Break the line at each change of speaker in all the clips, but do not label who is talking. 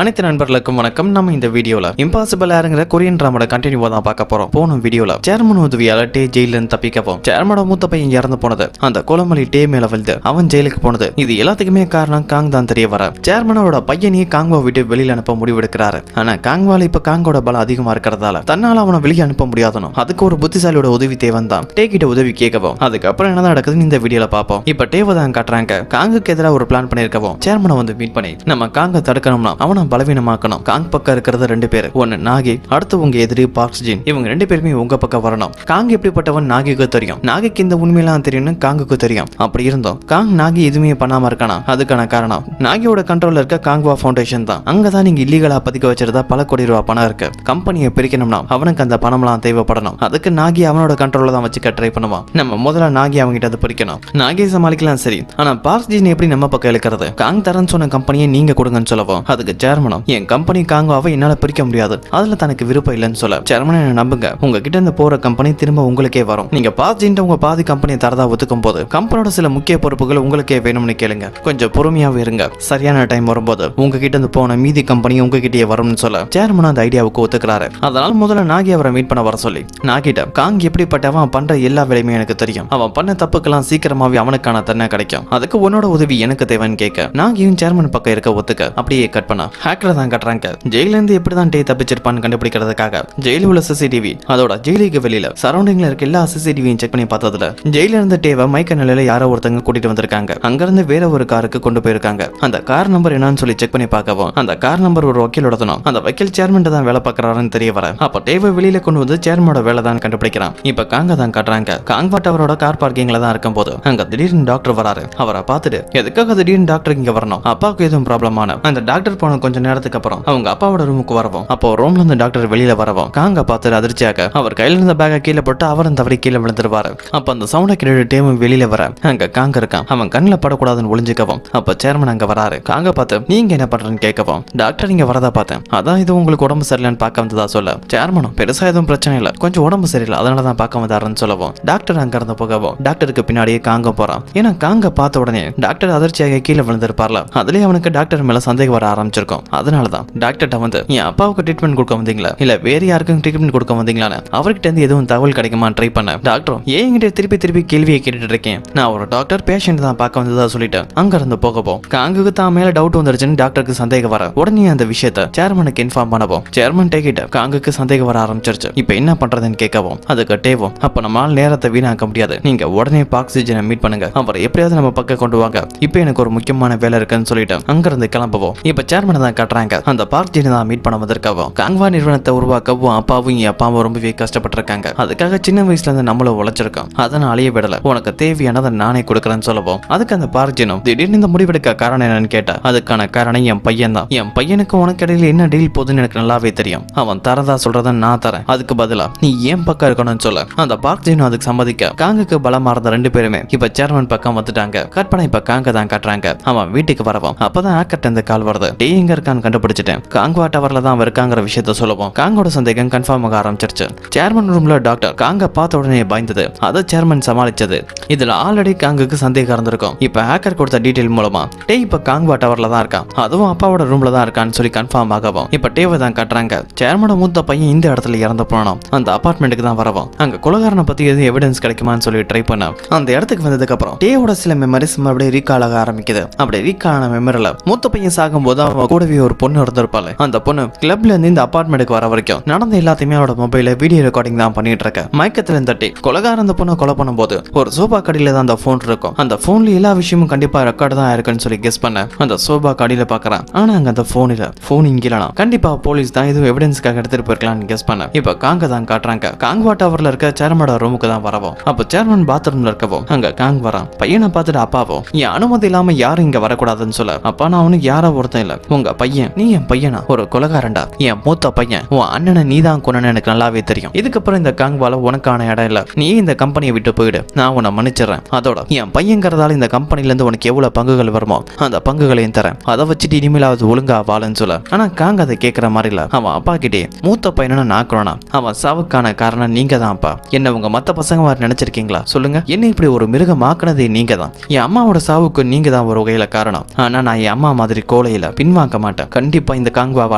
அனைத்து நண்பர்களுக்கும் வணக்கம். நம்ம இந்த வீடியோல இம்பாசிபிள் ஆருங்கிற கொரியன் டிராமாவோட கண்டினியூவா தான் பார்க்க போறோம். போன வீடியோல சேர்மன் உதவியால டே ஜெயில இருந்து தப்பிக்கவும் சேர்மனோட மூத்த பையன் இறந்து போனது, அந்த கோலமலி டே மேல விழுந்து அவன் ஜெயிலுக்கு போனது, இது எல்லாத்துக்குமே காரணம் காங் தான் தெரிய வர சேர்மனோட பையனையே காங்வா விட்டு வெளியில அனுப்ப முடிவெடுக்கிறாரு. ஆனா காங்வால இப்ப காங்கோட பலம் அதிகமா இருக்கிறதால தன்னால அவனை வெளியே அனுப்ப முடியாதனும். அதுக்கு ஒரு புத்திசாலியோட உதவி தேவன் தான் டே கிட்ட உதவி கேட்கவும் அதுக்கப்புறம் என்னதான் நடக்குதுன்னு இந்த வீடியோல பார்ப்போம். இப்ப டேவை தான் காட்டுறாங்க. காங்குக்கு எதிராக ஒரு பிளான் பண்ணிருக்கவும் சேர்மனை வந்து மீட் பண்ணி நம்ம காங்க தடுக்கணும்னா அவனை பலவீனமாக்கணும். காங் பக்கம் இருக்கிறது ரெண்டு பேர், ஒன்னு நாகி, அடுத்து உங்க எதிரி பார்க்ஸ் ஜின். இவங்க ரெண்டு பேருமே உங்க பக்கம் வரணும். காங் எப்படிப்பட்டவன் நாகிக்கு தெரியும், நாகிக்கு இந்த உண்மையெல்லாம் தெரியும்னு காங்குக்கு தெரியும். அப்படி இருந்தோம் காங் நாகி எதுவுமே பண்ணாம இருக்கானா, அதுக்கான காரணம் நாகியோட கண்ட்ரோல்ல இருக்க காங்வா ஃபவுண்டேஷன் தான். அங்கதான் நீங்க இல்லீகலா பதிக்க வச்சிருந்தா பல கோடி ரூபாய் பணம் இருக்கு. கம்பெனியை பிரிக்கணும்னா அவனுக்கு அந்த பணம்லாம் தேவைப்படணும். அதுக்கு நாகி அவனோட கண்ட்ரோல்ல தான் வச்சுக்க ட்ரை பண்ணுவான். நம்ம முதல்ல நாகி அவங்கிட்ட அதை பிரிக்கணும். நாகியை சமாளிக்கலாம் சரி, ஆனா பார்க்ஸ் ஜின் எப்படி நம்ம பக்கம் இழுக்கிறது? காங் தரன்னு சொன்ன கம்பெனியை நீங்க கொடுங்கன்னு சொல்லவும் அதுக்கு சேர்மனும் என் கம்பெனி காங்வாவை என்னால பிரிக்க முடியாது, அதுல தனக்கு விருப்பம் இல்லைன்னு சொல்ல சேர்மன் என்ன நம்புங்க, உங்ககிட்ட இருந்து போற கம்பெனி திரும்ப உங்களுக்கே வரும். நீங்க பார்க்ஸ் உங்க பாதி கம்பெனியை தரதா ஒத்துக்கும் போது கம்பெனியோட சில முக்கிய பொறுப்புகள் உங்களுக்கே வேணும்னு கேளுங்க. கொஞ்சம் பொறுமையாவே இருங்க, சரியான டைம் வரும்போது உங்ககிட்ட இருந்து போன மீதி கம்பெனி உங்ககிட்டயே வரும்னு சொல்ல சேர்மன் அந்த ஐடியாவுக்கு ஒத்துக்கிறாரு. அதனால முதல்ல நாகி அவரை மீட் பண்ண வர சொல்லி நாகிட்ட காங் எப்படிப்பட்டவன் பண்ற எல்லா வேலையுமே எனக்கு தெரியும், அவன் பண்ண தப்புக்கெல்லாம் சீக்கிரமாவே அவனுக்கான தன்னை கிடைக்கும், அதுக்கு உன்னோட உதவி எனக்கு தேவைன்னு கேட்க நாகியும் சேர்மன் பக்கம் இருக்க ஒத்துக்க அப்படியே கட் பண்ண ஹேக்கரை தான் கட்டுறாங்க. ஜெயில இருந்து எப்படிதான் டே தப்பிச்சிருப்பான்னு கண்டுபிடிக்கிறதுக்காக ஜெயில உள்ள சிசிடிவி அதோட ஜெயிலுக்கு வெளியில சரௌண்டிங்ல இருக்க எல்லா சிசிடிவியும் செக் பண்ணி பார்த்ததுல ஜெயில இருந்து டேவை மயக்க நிலையில யாரோ ஒருத்தங்க கூட்டிட்டு வந்திருக்காங்க. அங்க இருந்து வேற ஒரு காருக்கு கொண்டு போயிருக்காங்க. அந்த கார் நம்பர் என்னன்னு சொல்லி செக் பண்ணி பார்க்கவும் அந்த கார் நம்பர் ஒரு வக்கீலோட தான். அந்த வக்கீல் சேர்மன் தான் வேலை பார்க்கறாருன்னு தெரிய வர அப்ப டேவை வெளியில கொண்டு வந்து சேர்மனோட வேலை தான் கண்டுபிடிக்கிறான். இப்ப காங்க தான் காட்டுறாங்க. காங்வாட் அவரோட கார் பார்க்கிங்ல தான் இருக்கும் போது அங்க திடீர்னு டாக்டர் வராரு. அவரை பார்த்துட்டு எதுக்காக திடீர்னு டாக்டர் இங்க வரணும், அப்பாவுக்கு எதுவும் ப்ராப்ளம் ஆன அந்த டாக்டர் போன கொஞ்ச நேரத்துக்கு அப்புறம் அவங்க அப்பாவோட ரூமுக்கு வரவும் அப்போ ரூம்ல இருந்து டாக்டர் வெளியில வரவும் காங்க பார்த்து அதிர்ச்சியாக அவர் கையில இருந்த பேக்கை கீழே போட்டு அவரும் தவறி கீழே விழுந்துருவாரு. அப்ப அந்த சவுண்டை கேட்டு டேவும் வெளியில வர அங்க காங்க இருக்கான். அவன் கண்ணில் படக்கூடாதுன்னு ஒளிஞ்சுக்கவும் அப்ப சேர்மன் அங்க வராரு. காங்க பார்த்து நீங்க என்ன பண்றேன்னு கேட்கவும் டாக்டர் இங்க வரதா பார்த்தேன், அதான் இது உங்களுக்கு உடம்பு சரியில்லைன்னு பார்க்க வந்ததா சொல்ல சேர்மனும் பெருசா எதுவும் பிரச்சனை இல்லை, கொஞ்சம் உடம்பு சரியில்லை அதனாலதான் பார்க்க வந்தாருன்னு சொல்லவும் டாக்டர் அங்க இருந்து போகவும் டாக்டருக்கு பின்னாடியே காங்க போறான். ஏன்னா காங்க பார்த்த உடனே டாக்டர் அதிர்ச்சியாக கீழே விழுந்திருப்பார்ல, அதுலயே அவனுக்கு டாக்டர் மேல சந்தேகம் வர ஆரம்பிச்சிருக்கும். அதனாலதான் டாக்டர்கிட்ட வந்து என் அப்பாவுக்கு ட்ரீட்மெண்ட் கொடுக்க வந்தீங்களா இல்ல வேற யாருக்கும் ட்ரீட்மெண்ட் கொடுக்க வந்தீங்களான்னு அவர்கிட்ட இருந்து எதுவும் தகவல் கிடைக்குமா ட்ரை பண்ண டாக்டரும் என்கிட்ட திருப்பி கேள்வியை கேட்டுட்டு இருக்கேன், நான் ஒரு டாக்டர் பேஷண்ட் தான் பார்க்க வந்ததா சொல்லிட்டு அங்க இருந்து போகவும் காங்குக்கு தான் மேல டவுட் வந்துருச்சுன்னு டாக்டருக்கு சந்தேகம் வர உடனே அந்த விஷயத்த சேர்மனுக்கு இன்ஃபார்ம் பண்ணவும் சேர்மன் டேக்கிட்ட காங்குக்கு சந்தேகம் வர ஆரம்பிச்சிருச்சு. இப்ப என்ன பண்றதுன்னு கேட்கவும் அதுக்கு டேவும் அப்ப நம்மால் நேரத்தை வீணாக்க முடியாது, நீங்க உடனே பார்க்ஸ் ஜினை மீட் பண்ணுங்க, அவரை எப்படியாவது நம்ம பக்கம் கொண்டு வாங்க, இப்ப எனக்கு ஒரு முக்கியமான வேலை இருக்குன்னு சொல்லிட்டு அங்க இருந்து கிளம்பவும் இப்ப சேர்மனை தான் காட்டுறாங்க. அந்த பார்க்ஸ் ஜினை தான் மீட் பண்ண வந்திருக்கவும் காங்வா நிறுவனத்தை உருவாக்கவும் அப்பாவும் என் அப்பாவும் ரொம்பவே கஷ்டப்பட்டிருக்காங்க, அதுக்காக சின்ன வயசுல இருந்து நம்மளும் உழைச்சிருக்கோம், அதனால அழிய விடல, உனக்கு தேவையானதை நானே கொடுக்கறேன்னு சொல்லவும் அதுக்கு அந்த பார்க்ஸ் ஜினும் திடீர்னு இந்த முடிவெடுக்க காரணம் என்னன்னு கேட்டா அதுக்கான காரணம் என் பையன் தான், என் பையனுக்கு உனக்கு இடையில என்ன டீல் போகுதுன்னு எனக்கு நல்லாவே தெரியும், அவன் தரதா சொல்றத நான் தரேன், அதுக்கு பதிலா நீ ஏன் பக்கம் இருக்கணும்னு சொல்ல அந்த பார்க்ஸ் ஜினும் அதுக்கு சம்மதிக்க காங்குக்கு பலமா இருந்த ரெண்டு பேருமே இப்ப சேர்மன் பக்கம் வந்துட்டாங்க. கட் பண்ண இப்ப காங்க தான் காட்டுறாங்க. அவன் வீட்டுக்கு வரவும் அப்பதான் ஆக்கர்ட் இந்த கால் வருது, டே எங்க இருக்கான்னு கண்டுபிடிச்சிட்டேன், காங்வா டவர்ல தான் இருக்காங்கிற விஷயத்த சொல்லவும் காங்கோட சந்தேகம் கன்ஃபார்ம் ஆக ஆரம்பிச்சிருச்சு. சேர்மன் ரூம்ல டாக்டர் காங்க பார்த்த உடனே பயந்தது, அதை சேர்மன் சமாளிச்சது. இதுல ஆல்ரெடி காங்குக்கு சந்தேகம் இருந்திருக்கும். இப்ப ஹேக்கர் கொடுத்த டீடைல் மூலமா டே இப்ப காங்வா டவர்ல தான் இருக்கான், அதுவும் அப்பாவோட ரூம்ல தான் இருக்கான்னு சொல்லி கன்ஃபார்ம் ஆகவும் இப்ப டேவை தான் காட்டுறாங்க. சேர்மனோட மூத்த பையன் இந்த இடத்துல இறந்து போனோம், அந்த அபார்ட்மெண்ட்டுக்கு தான் வரவும் அங்க கொலகாரனை பத்தி எதுவும் எவிடன்ஸ் கிடைக்குமான்னு சொல்லி ட்ரை பண்ண அந்த இடத்துக்கு வந்ததுக்கு அப்புறம் டேவோட சில மெமரிஸ் மறுபடியும் ரீகால் ஆக ஆரம்பிக்குது. அப்படி ரீகால் ஆன மெமரில மூத்த பையன் சாகும் போது அவன் கூடவே ஒரு பொண்ணு இருந்திருப்பாள். அந்த பொண்ணு கிளப்ல இருந்து இந்த அபார்ட்மெண்ட்டுக்கு வர வரைக்கும் நடந்த எல்லாத்தையுமே அவரோட மொபைல வீடியோ ரெக்கார்டிங் தான் பண்ணிட்டு இருக்க. மயக்கத்துல தட்டி கொலகார அந்த பொண்ணை கொலை பண்ணும்போது ஒரு சோபா கடியில தான் அந்த போன் இருக்கும், அந்த போன்ல எல்லா விஷயமும் கண்டிப்பா ரெக்கார்டு தான் இருக்குன்னு சொல்லி கெஸ் பண்ண அந்த சோபா கடியில பாக்குறான். ஆனா அங்க அந்த போன் இங்க இல்லனா கண்டிப்பா போலீஸ் தான் எதுவும் எவிடன்ஸ்க்காக எடுத்துட்டு போயிருக்கலாம்னு கெஸ் பண்ண இப்ப காங்க தான் காட்டுறாங்க. காங்வா டவர்ல இருக்க சேர்மனோட ரூமுக்கு தான் வரவும் அப்ப சேர்மன் பாத்ரூம்ல இருக்கவும் அங்க காங் வரான். பையனை பார்த்துட்டு அப்பாவோ என் அனுமதி இல்லாம யாரும் இங்க வரக்கூடாதுன்னு சொல்ல அப்பா நான் அவனுக்கு யாரோ ஒருத்தன் இல்ல, உங்க பையன், நீ என் பையனா, ஒரு கொலகாரண்டா, என் மூத்த பையன், உன் அண்ணனை நீ தான் கொன்னு எனக்கு நல்லாவே தெரியும், இதுக்கப்புறம் இந்த காங்வால உனக்கான இடம் இல்ல, நீ இந்த கம்பெனியை விட்டு போயிடு, நான் உன்னை மன்னிச்சிடறேன், அதோட என் பையங்கிறதால இந்த கம்பெனில இருந்து உனக்கு எவ்வளவு பங்குகள் வருமோ அந்த பங்குகளையும் தரேன், அதை வச்சுட்டு இனிமேலாவது ஒழுங்கா வாழன்னு சொல்ல. ஆனா காங்க அதை கேட்கற மாதிரி இல்ல, அவன் அப்பா கிட்டே மூத்த பையனை நாக்குறானா, அவன் சாவுக்கான காரணம் நீங்க தான் அப்பா, என்ன உங்க மத்த பசங்க மாதிரி நினைச்சிருக்கீங்களா சொல்லுங்க, என்ன இப்படி ஒரு மிருகம் ஆக்குனதே நீங்க தான், என் அம்மாவோட சாவுக்கு நீங்க தான் ஒரு வகையில காரணம், ஆனா நான் என் அம்மா மாதிரி கோலையில பின்வாங்க மாட்டேன், கண்டிப்பா இந்த காங்வாவை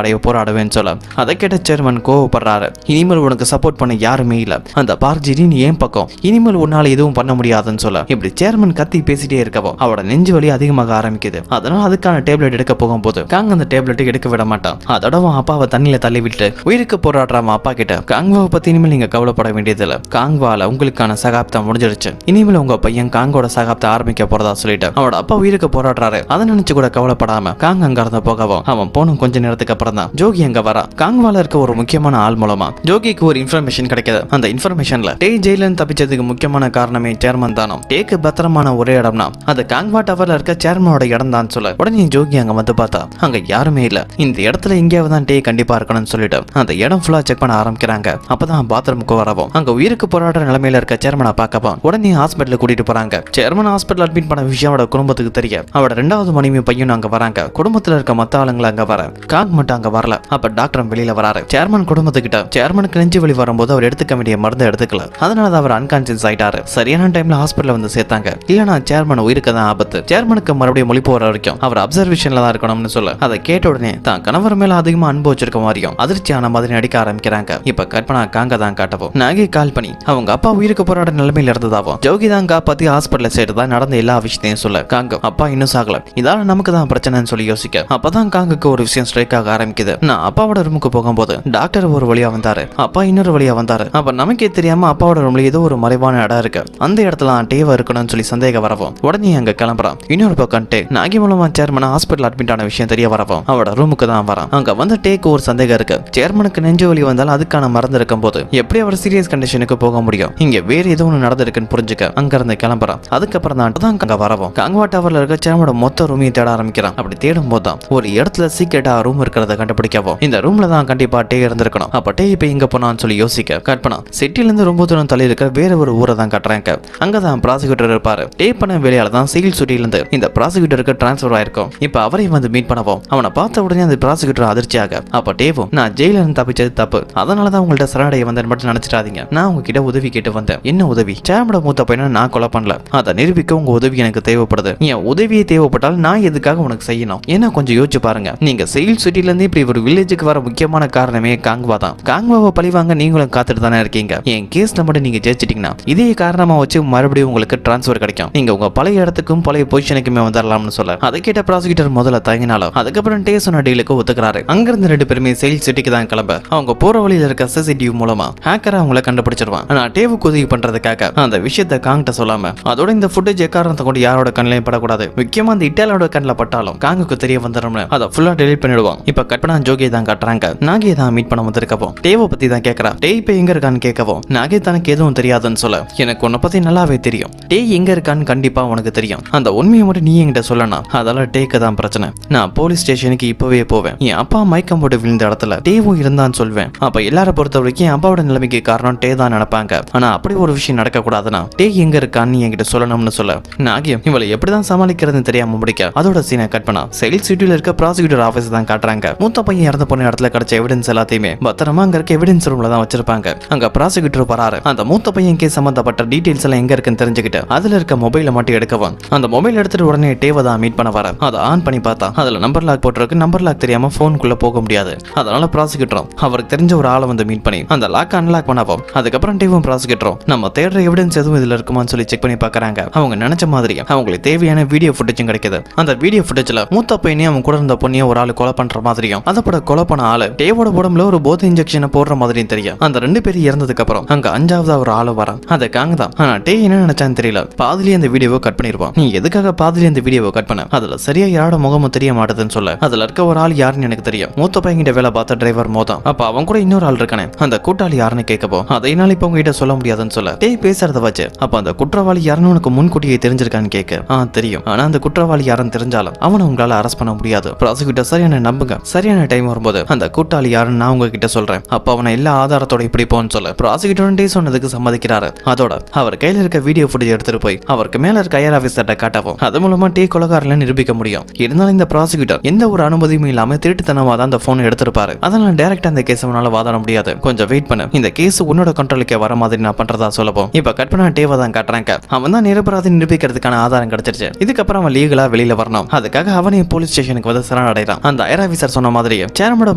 அடைய போராடுவேன்னு சொல்ல அதை கேட்ட சேர்மன் கோவப்படுறாரு. இனிமேல் உனக்கு சப்போர்ட் பண்ண யாருமே இல்ல, அந்த பார்ஜிடி நீ ஏன் பக்கம், இனிமேல் உன்னால எதுவும் பண்ண முடியாதுன்னு சொல்ல இப்படி சேர்மன் கத்தி பேசிட்டே இருக்கவோ அவட நெஞ்சு வலி அதிகமாக ஆரம்பிக்குது. அதனால அதுக்கான டேப்லெட் எடுக்க போகும்போது காங் அந்த டேப்லெட் எடுக்க விட மாட்டான். அதோட அவன் அப்பாவை தண்ணியில தள்ளி விட்டு உயிருக்கு போராடுற அவன் அப்பா கிட்ட காங்வாவை பத்தி இனிமேல் நீங்க கவலைப்பட வேண்டியதில்ல, காங்வால உங்களுக்கான சகாப்தம் முடிஞ்சிருச்சு, இனிமேல் உங்க பையன் காங்கோட சகாப்தம் ஆரம்பிக்க போறதா சொல்லிட்டு அவனோட அப்பா உயிருக்கு போராடுறாரு. அதை நினைச்சு கூட கவலைப்படாம காங் அங்க இருந்து போகவும் அவன் போனும் கொஞ்ச நேரத்துக்கு அப்புறம் தான் ஜோகி அங்க வரா. காங்வால இருக்க ஒரு முக்கியமான ஆள் மூலமா ஜோகிக்கு ஒரு இன்ஃபர்மேஷன் கிடைக்குது. அந்த இன்ஃபர்மேஷன்ல டே ஜெயில தப்பிச்சதுக்கு முக்கியமான காரணமே சேர்மன் தானோ, டேக்கு பத்திரமான ஒரே இடம்னா அது காங்வா டவர்ல இருக்க சேர்மனோட இடம் தான் சொல்ல உடனே ஜோகி அங்க வந்து பார்த்தா அங்க யாருமே இல்ல. இந்த இடத்துல எங்கேயாவது தான் டே கண்டிப்பா இருக்கணும்னு சொல்லிட்டு அந்த இடம் ஃபுல்லா செக் பண்ண ஆரம்பிக்கிறாங்க. அப்பதான் பாத்ரூமுக்கு வரவும் அங்க உயிருக்கு போராடுற நிலைமையில இருக்க சேர்மனை பார்க்கவும் உடனே ஹாஸ்பிட்டல் கூட்டிட்டு போறாங்க. சேர்மன் ஹாஸ்பிட்டல் அட்மிட் பண்ண விஷயம் அவட குடும்பத்துக்கு தெரிய அவட ரெண்டாவது மனைவி பையன் அங்க வராங்க. குடும்பத்துல இருக்க மத்த ஆளுங்களை அங்க வர காங் மட்டும் அங்க வரல. அப்ப டாக்டர் வெளியில வராரு. சேர்மன் குடும்பத்துக்கிட்ட சேர்மனுக்கு நெஞ்சு வலி வரும்போது அவர் எடுத்துக்க வேண்டிய மருந்து எடுத்துக்கல, அதனால அவர் அன்கான்சியஸ் ஆயிட்டாரு. சரியான டைம்ல ஹாஸ்பிட்டல் வந்து சேர்த்தாங்க, இல்லனா சேர்மன் உயிருக்கு தான் ஆபத்து. சேர்மனுக்கு மறுபடியும் மொழிப்பு வர வரைக்கும் அவர் அப்சர்வேஷன்ல தான் இருக்கணும்னு சொல்ல அதை கேட்ட உடனே தான் கணவர் மேல அதிகமா அன்பு வச்சிருக்க மாதிரியும் அதிர்ச்சியான மாதிரி நடிக்க ஆரம்பிக்கிறாங்க. இப்ப கற்பனா காங்க தான் காட்டவும் நாகே கால் பண்ணி அவங்க அப்பா உயிருக்கு போராட நிலைமையில இருந்ததாவும் ஜோகி தான் காப்பாத்தி ஹாஸ்பிட்டல் சேர்த்து தான் நடந்த எல்லா விஷயத்தையும் சொல்ல காங்க அப்பா இன்னும் சாகல, இதால நமக்கு தான் பிரச்சனைன்னு சொல்லி யோசிக்க அப்பதான் காங்குக்கு ஒரு விஷயம் ஸ்ட்ரைக் ஆக ஆரம்பிக்குது. நான் அப்பாவோட ரூமுக்கு போகும்போது டாக்டர் ஒரு வழியா வந்தாரு, அப்பா இன்னொரு வழியா வந்தாரு. அப்ப நமக்கே தெரியாம அப்பாவோட ரூம்ல ஏதோ ஒரு மறைவான இடம் இருக்கு, அந்த இடத்துல டேவா இருக்கணும்னு சொல்லி சந்தேகம் வரவும் உடனே அங்க கிளம்புறான். இன்னொரு பக்கம் டே நாகி மூலமா சேர்மன் ஹாஸ்பிட்டல் அட்மிட் ஆன விஷயம் தெரிய வரவும் அவட ரூமுக்கு தான் வரான். அங்க வந்து டேக்கு ஒரு சந்தேகம் இருக்கு, சேர்மனுக்கு நெஞ்சு வலி வந்தாலும் அதுக்கான மருந்து இருக்கும் போது எப்படி அவர் சீரியஸ் கண்டிஷனுக்கு போக முடியும், இங்க வேற ஏதோ ஒன்று நடந்திருக்குன்னு புரிஞ்சுக்க அங்க இருந்து கிளம்புறான். அதுக்கப்புறம் தான் அங்க வரவும் காங்வா டவர்ல இருக்க சேர்மனோட மொத்த ரூமையும் தேட ஆரம்பிக்கிறான். அப்படி தேடும் போது தான் ஒரு இடத்துல சீக்கிரட்டா ரூம் இருக்கிறத கண்டுபிடிக்கவும் இந்த ரூம்ல தான் கண்டிப்பா டே இருந்திருக்கணும். அப்ப டே இப்ப எங்க போனான்னு சொல்லி யோசிக்க கற்பனா சிட்டில இருந்து ரொம்ப தூரம் தள்ளி இருக்க வேற ஒரு ஊரை தான் கட்டுறாங்க. அங்கதான் ப்ராசிக்யூட்டர் இருப்பாரு. டே பண்ண வேலையால தான் சிவில் சிட்டில இருந்து இந்த ப்ராசிக்யூட்டருக்கு டிரான்ஸ்பர் ஆயிருக்கும். இப்ப அவரையும் வந்து மீட் பண்ணவும் அவனை பார்த்த உடனே அந்த ப்ராசிக்யூட்டர் அதிர்ச்சியாக அப்ப டேவும் நான் ஜெயில இருந்து தப்பிச்சது தப்பு, அதனாலதான் உங்கள்ட்ட சரணடைய வந்தேன் மட்டும் நினைச்சிடாதீங்க, நான் உங்ககிட்ட உதவி கேட்டு வந்தேன். என்ன உதவி? சேர்மனோட மூத்த பையனை நான் கொலை பண்ணல, அதை நிரூபிக்க உங்க உதவி எனக்கு தேவைப்படுது. என் உதவியே தேவைப்பட்டால் நான் எதுக்காக உனக்கு செய்யணும்? ஏன்னா கொஞ்சம் யோசிச்சு பாருங்க, நீங்க சிவில் சிட்டில இருந்து இப்படி ஒரு வில்லேஜுக்கு வர முக்கியமான காரணமே காங்வா தான். காங்வாவை பழிவாங்க நீங்களும் காத்துட்டு தானே இருக்கீங்க. என் கேஸ்ல மட்டும் நீங்க ஜெயிச்சிட்டீங்கன்னா இதே காரணமா வச்சு மறுபடியும் உங்களுக்கு டிரான்ஸ்பர் கிடைக்கும், நீங்க உங்க பழைய இடத்துக்கும் பழைய பொசிஷனுக்குமே வந்துடலாம்னு சொல்ல அதை கேட்ட ப்ராசிக்யூட்டர் முதல்ல தயங்கினாலும் அதுக்கப்புறம் டே சொன்ன டீலுக்கு ஒத்துக்கிறாரு. அங்கிருந்து ரெண்டு பேருமே சிவில் சிட்டிக்கு தான் கிளம்ப அவங்க போற வழியில இருக்க சிசிடிவி மூலமா ஹேக்கரா அவங்கள கண்டுபிடிச்சிருவான். ஆனா டேவுக்கு உதவி பண்றதுக்காக அந்த விஷயத்தை காங்கிட்ட சொல்லாம அதோட இந்த ஃபுட்டேஜ் எக்காரணத்தை கொண்டு யாரோட கண்ணிலையும் படக்கூடாது, முக்கியமா அந்த இட்டாலியோட கண்ணில் பட்டாலும் காங்குக்கு தெரிய வந்துடும்னு அதை ஃபுல்லா டெலிட் பண்ணிடுவான். இப்ப கற்பனா ஜோகியை தான் காட்டுறாங்க. நாகே தான் மீட் பண்ண வந்திருக்கவும் டேவை பத்தி தான் கேட்கறா. டே இப்ப எங்க இருக்கான்னு கேட்கவும் நாகே தனக்கு எதுவும் தெரியாதுன்னு சொல்ல எனக்கு உன்னை பத்தி நல்லாவே தெரியும், டே எங்க இருக்கான்னு கண்டிப்பா உனக்கு தெரியும், அந்த உண்மையை மட்டும் நீ என்கிட்ட சொல்லணும், அதெல்லாம் டேக்கு தான் பிரச்சனை. நான் போலீஸ் ஸ்டேஷனுக்கு இப்பவே போவேன், என் அப்பா மயக்கம் போட்டு விழுந்த இடத்துல டேவும் இருந்தான்னு சொல்வேன். அப்ப எல்லார பொறுத்த வரைக்கும் அப்பாவோட நிலைமைக்கு காரணம் டே தான் நினைப்பாங்க. ஆனா அப்படி ஒரு விஷயம் நடக்க கூடாதுன்னா டே எங்க இருக்கான்னு என்கிட்ட சொல்லணும்னு சொல்ல நாகியம் இவளை எப்படிதான் சமாளிக்கிறதுன்னு தெரியாம முடிக்க அதோட சீனை கட் பண்ணா சிவில் சிட்டில இருக்க ப்ராசிக்யூட்டர் ஆபீஸ் தான் காட்டுறாங்க. மூத்த பையன் இறந்து போன இடத்துல கிடைச்ச எவிடன்ஸ் எல்லாத்தையுமே பத்திரமா அங்க இருக்க எவிடன்ஸ் ரூம்ல தான் வச்சிருப்பாங்க. அங்க ப்ராசிக்யூட்டர் வராரு. அந்த மூத்த பையன் கேஸ் சம்பந்தப்பட்ட டீடைல்ஸ் எல்லாம் எங்க இருக்குன்னு தெரிஞ்சுக்கிட்டு அதுல இருக்க மொபைலை மட்டும் எடுக்கவும் அந்த மொபைல் எடுத்துட்டு உடனே டேவை தான் மீட் பண்ண வர அதை ஆன் பண்ணி பார்த்தா அதுல நம்பர் லாக் போட்டிருக்கு. நம்பர் லாக் தெரியாம போனுக்குள்ள போக முடியாது. அதனால ப்ராசிக்யூட்டரும் அவருக்கு தெரிஞ்ச ஒரு ஆளை வந்து மீட் பண்ணி அந்த லாக் அன்லாக் பண்ணவும் அதுக்கப்புறம் டேவும் ப்ராசிக்யூட்டரும் நம்ம தேடுற எவிடன்ஸ் எதுவும் இதுல இருக்குமான்னு சொல்லி செக் பண்ணி பாக்குறாங்க. அவங்க நினைச்ச மாதிரி அவங்களுக்கு தேவையான வீடியோ ஃபுட்டேஜும் கிடைக்குது. அந்த வீடியோ ஃபுட்டேஜ்ல மூத்த பையனையும் அவன் கூட இருந்த பொண்ணையும் ஒரு ஆளு கொலை பண்ற மாதிரியும் அதோட கொலை பண்ண ஆளு டேவோட உடம்புல ஒரு போதை இன்ஜெக்ஷனை போடுற மாதிரியும் தெரியும். அந்த ரெண்டு பேரும் இறந்ததுக்கு அப்புறம் அங்க அஞ்சாவது ஒரு ஆளு வரான். அதை காங்க தான். ஆனா டே என்ன நினைச்சான்னு தெரியல, பாதிலே அந்த வீடியோவை கட் பண்ணிருப்பான். நீ எதுக்காக பாதிலே அந்த வீடியோவை கட் பண்ண? அதுல சரியா யாரோட முகமும் தெரிய மாட்டேதுன்னு சொல்ல அதுல இருக்க ஒரு ஆள் யாருன்னு எனக்கு தெரியும், மூத்த பையன்கிட்ட வேலை பார்த்த டிரைவர் மோதான். அப்ப அவன் கூட இன்னொரு ஆள் இருக்கானே அந்த கூட்டாளி யாருன்னு கேட்கப்போ அதைனால இப்ப உங்ககிட்ட சொல்ல முடியாதுன்னு சொல்ல டே பேசுறத வச்சு அப்ப அந்த குற்றவாளி யாருன்னு உனக்கு முன்கூட்டியே தெரிஞ்சிருக்கான்னு கேட்க தெரியும், ஆனா அந்த குற்றவாளி யாருன்னு தெரிஞ்சாலும் அவனை உங்களால அரெஸ்ட் பண்ண முடியாது. ப்ராசிக்யூட்டர் சரியான நம்புங்க, சரியான டைம் வரும்போது அந்த கூட்டாளி யாருன்னு நான் உங்ககிட்ட சொல்றேன், அப்ப அவனை எல்லா ஆதாரத்தோட இப்படி போன்னு சொல்ல ப்ராசிக்யூட்டர் டே சொன்னதுக்கு சம்மதிக்கிறாரு. அதோட அவர் கையில இருக்க வீடியோ ஃபுட்டேஜ் எடுத்துட்டு போய் அவருக்கு மேல இருக்க ஐஆர் ஆபீசர்ட்ட காட்டவும் அது மூலமா டே கொலைகாரல நிரூபிக்க முடியும். இருந்தாலும் இந்த ப்ராசிக்யூட்டர் எந்த ஒரு அனுமதியும் இல்லாம திருட்டுத்தனமா தான் அந்த போன் எடுத்திருப்பாரு. அதனால டைரக்டா அந்த கேஸ் அவனால வாதாட முடியாது. கொஞ்சம் வெயிட் பண்ணு, இந்த கேஸ் உன்னோட கண்ட்ரோலுக்கே வர மாதிரி நான் பண்றதா சொல்லப்போம். இப்ப கட் பண்ண டேவை தான் காட்டுறாங்க. அவன் தான் நிரபராதி நிரூபிக்கிறதுக்கான ஆதாரம் கிடைச்சிருச்சு. இதுக்கப்புறம் அவன் லீகலா வெளியில வரணும். அதுக்காக அவனையும் போலீஸ் ஸ்டேஷனுக்கு வந்து சரணடைறான். அந்த ஐர் ஆபீசர் சொன்ன மாதிரியே சேர்மனோட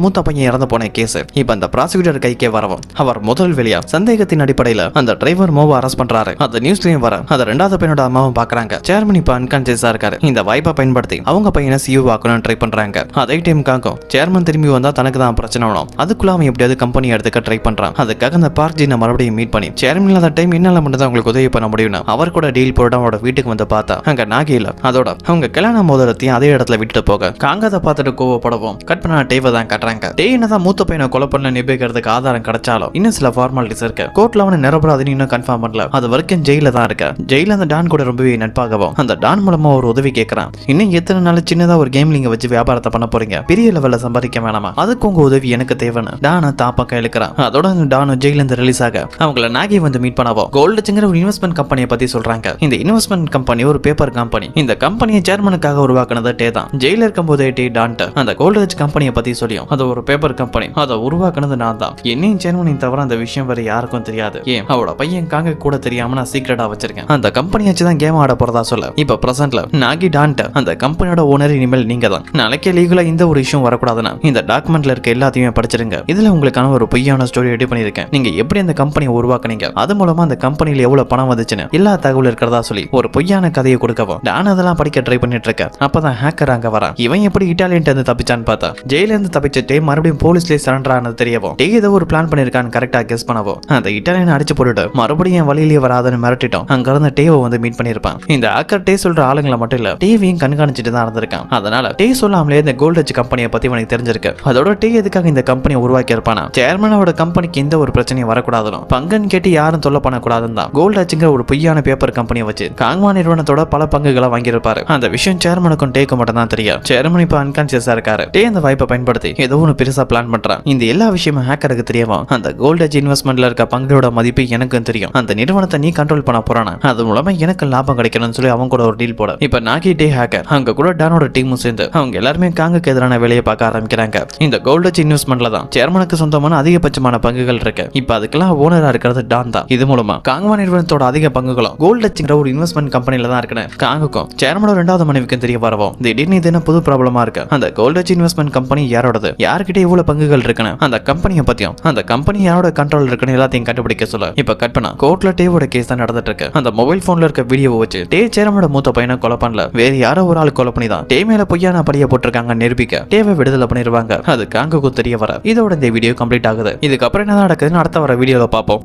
மூத்த பையன் இறந்து போன கேஸ் இப்ப அந்த ப்ராசிக்யூட்டர் கைக்கே வரவும் அவர் முதல் வெளியா சந்தேகத்தின் அடிப்படையில அந்த டிரைவர் மோவை அரெஸ்ட் பண்றாரு. அந்த நியூஸ்லயும் வர அந்த ரெண்டாவது பையனோட அம்மாவும் பாக்குறாங்க. சேர்மன் இப்ப அன்கான்சியஸா இருக்காரு. இந்த வாய்ப்பை பயன்படுத்தி அவங்க பையனை சியூ ஆக்கணும்னு ட்ரை பண்றாங்க. அதே டைமுக்காக சேர்மன் திரும்பி வந்தா தனக்கு தான் பிரச்சனை வரும். அதுக்குள்ள அவன் எப்படியாவது கம்பெனி எடுத்துக்க ட்ரை பண்றான். அதுக்காக அந்த பார்க் ஜீனை மறுபடியும் மீட் பண்ணி சேர்மன் இல்லாத டைம் என்னால மட்டும் தான் உங்களுக்கு உதவி பண்ண முடியும்னு அவர் கூட டீல் போட்டு அவரோட வீட்டுக்கு வந்து பார்த்தா அங்க நாகில அதோட அவங்க கல்யாண மோதிரத்தையும் அதே இடத்துல விட்டுட்டு போக காங்கதை பார்த்துட்டு கோவப்படவும் கட் பண்ண டேவை தான் கட்டுறாங்க. டேய் என்னதான் மூத்த பையனை கொலை பண்ண நிரூபிக்கிறதுக்கு ஆதாரம் கிடைச்சாலும் இன்னும் சில ஃபார்மாலிட்டிஸ் இருக்கு. கோர்ட்ல அவனை நிரபராதின்னு இன்னும் கன்ஃபார்ம் பண்ணல. அது வரைக்கும் ஜெயில தான் இருக்க. ஜெயில அந்த டான் கூட ரொம்பவே நட்பாகவும் அந்த டான் மூலமா ஒரு உதவி கேட்கறான். இன்னும் எத்தனை நாள் சின்னதா ஒரு கேம்லிங்க வச்சு வியாபாரத்தை பண்ண போறீங்க? பெரிய லெவல்ல சம்பாதிக்க வேணாமா? அதுக்கு உங்க உதவி எனக்கு தேவைன்னு டான தாப்பக்க இழுக்கிறான். அதோட டானும் ஜெயில இருந்து ரிலீஸ் ஆக அவங்கள நாகி வந்து மீட் பண்ணவும் கோல்டுங்கிற ஒரு இன்வெஸ்ட்மெண்ட் கம்பெனியை பத்தி சொல்றாங்க. இந்த இன்வெஸ்ட்மெண்ட் கம்பெனி ஒரு பேப்பர் கம்பெனி. இந்த கம்பெனியை சேர்மனுக்காக உருவாக்குனது டே தான். ஜெயில இருக்கும்போதே டே டான்ட் அந்த கோல்டு கம்பெனியை பத்தி சொல்லியும் அது ஒரு பேப்பர் கம்பெனி, அதை உருவாக்குனது நான் தான். என்னையும் சேர்மனையும் தவிர அந்த விஷயம் வேற யாருக்கும் தெரியாது. ஏன் அவளோட பையன் காங்க கூட தெரியாம நான் சீக்கிரட்டா வச்சிருக்கேன். அந்த கம்பெனி வச்சு தான் கேம் ஆட போறதா சொல்ல இப்ப பிரசன்ட்ல நாகி டான்ட் அந்த கம்பெனியோட ஓனர் இனிமேல் நீங்க தான். நாளைக்கே லீகலா இந்த ஒரு விஷயம் வரக்கூடாதுன்னா இந்த டாக்குமெண்ட்ல இருக்க எல்லாத்தையுமே படிச்சிருங்க. இதுல உங்களுக்கான ஒரு பொய்யான ஸ்டோரி ரெடி பண்ணிருக்கேன். நீங்க எப்படி அந்த கம்பெனியை உருவாக்குனீங்க, அது மூலமா அந்த கம்பெனில எவ்வளவு பணம் வந்துச்சுன்னு எல்லா தகவல் இருக்கிறதா சொல்லி ஒரு பொய்யான கதையை கொடுக்கவும் டான் அதெல்லாம் படிக்க ட்ரை பண்ணிட்டு இருக்க. அப்பதான் ஹேக்கர் அங்க வரான். இவன் எப்படி இட்டாலியன் இருந்து தப்பிச்சான்னு பார்த்தா ஜெயில இருந்து தப்பிச்சுட்டு மறுபடியும் போலீஸ்ல சரண்டர் ஆனது தெரியவும் டே ஏதோ ஒரு பிளான் பண்ணிருக்கான்னு கரெக்டா கெஸ் பண்ணவும் அந்த இட்டாலியன் அடிச்சு போட்டுட்டு மறுபடியும் வழியிலேயே வராதுன்னு மிரட்டிட்டோம். அங்க இருந்த டேவை வந்து மீட் பண்ணிருப்பான். இந்த ஹேக்கர் டே சொல்ற ஆளுங்களை மட்டும் இல்ல டேவையும் கண்காணிச்சுட்டு தான் இருந்திருக்கான். அதனால டே சொல்லாமலே இந்த கோல்டு கம்பெனியை பத்தி எனக்கு தெரிஞ்சிருக்கு. அதோட டே எதுக்காக இந்த கம்பெனியை உருவாக்கி இருப்பானா சேர்மனோட கம்பெனிக்கு எந்த ஒரு பிரச்சனையும் வரக்கூடாதுன்னு பங்குன்னு கேட்டு யாரும் தொல்லை பண்ணக்கூடாதுன்னு தான் கோல்டுங்கிற ஒரு பொய்யான பேப்பர் கம்பெனியை வச்சு காங்வா நிறுவனத்தோட பல பங்குகளை வாங்கியிருப்பாரு. அந்த விஷயம் சேர்மனுக்கும் டேக்கு மட்டும் தான் தெரியும். சேர்மன் இப்ப அன்கான்சியஸா இருக்காரு. டே அந்த வாய்ப்பை பயன்படுத்தி ஏதோ ஒன்று பெருசா பிளான் பண்றான். இந்த எல்லா விஷயமும் ஹேக்கருக்கு தெரியவும் அந்த கோல்டு இன்வெஸ்ட்மெண்ட்ல இருக்க பங்களோட மதிப்பு எனக்கும் தெரியும். அந்த நிறுவனத்தை நீ கண்ட்ரோல் பண்ண போறானா, அது மூலமா எனக்கு லாபம் கிடைக்கணும்னு சொல்லி அவங்க கூட ஒரு டீல் போட இப்ப நாகி டே ஹேக்கர் அவங்க கூட டானோட டீமும் சேர்ந்து அவங்க எல்லாருமே காங்குக்கு எதிரான வேலையை பார்க்க ஆரம்பிக்கிறாங்க. இந்த கோல்டு இன்வெஸ்ட்மெண்ட்ல தான் சேர்மனுக்கு சொந்தமான அதிகபட்சமான பங்குகள் இருக்கு. இப்ப அதுக்கெல்லாம் ஓனரா இருக்கிறது டான் தான். இது மூலமா காங்வா நிறுவனத்தோட அதிக பங்குகளும் கோல்டுங்கிற ஒரு இன்வெஸ்ட்மெண்ட் கம்பெனில தான் இருக்கு. காங்குக்கும் சேர்மனோட ரெண்டாவது மனைவிக்கும் தெரிய வரவும் திடீர்னு இது என்ன புது ப்ராப்ளமா இருக்கு. அந்த கோல்டு இன்வெஸ்ட்மெண்ட் கம்பெனி யாரோடது, யார்கிட்ட இவ்வளவு பங்குகள் இருக்குன்னு அந்த கம்பெனியை பத்தியும் அந்த கம்பெனி யாரோட கண்ட்ரோல் இருக்குன்னு எல்லாத்தையும் கண்டுபிடிக்க சொல்ல இப்ப கட் பண்ணா கோர்ட்ல டேவோட கேஸ் தான் நடந்துட்டு இருக்கு. அந்த மொபைல் போன்ல இருக்க வீடியோவை வச்சு டே சேர்மனோட மூத்த பையனை கொலை பண்ணல, வேற யாரோ ஒரு ஆள் கொலை பண்ணி தான் டே மேல பொய்யான படியை போட்டிருக்காங்க நிரூபிக்க டேவை விடுதலை பண்ணிருவாங்க. அது காங்குக்கும் தெரிய வர இதோட இந்த வீடியோ கம்ப்ளீட் ஆகுது. இதுக்கப்புறம் என்ன நடக்குதுன்னு அடுத்த வர வீடியோல பார்ப்போம்.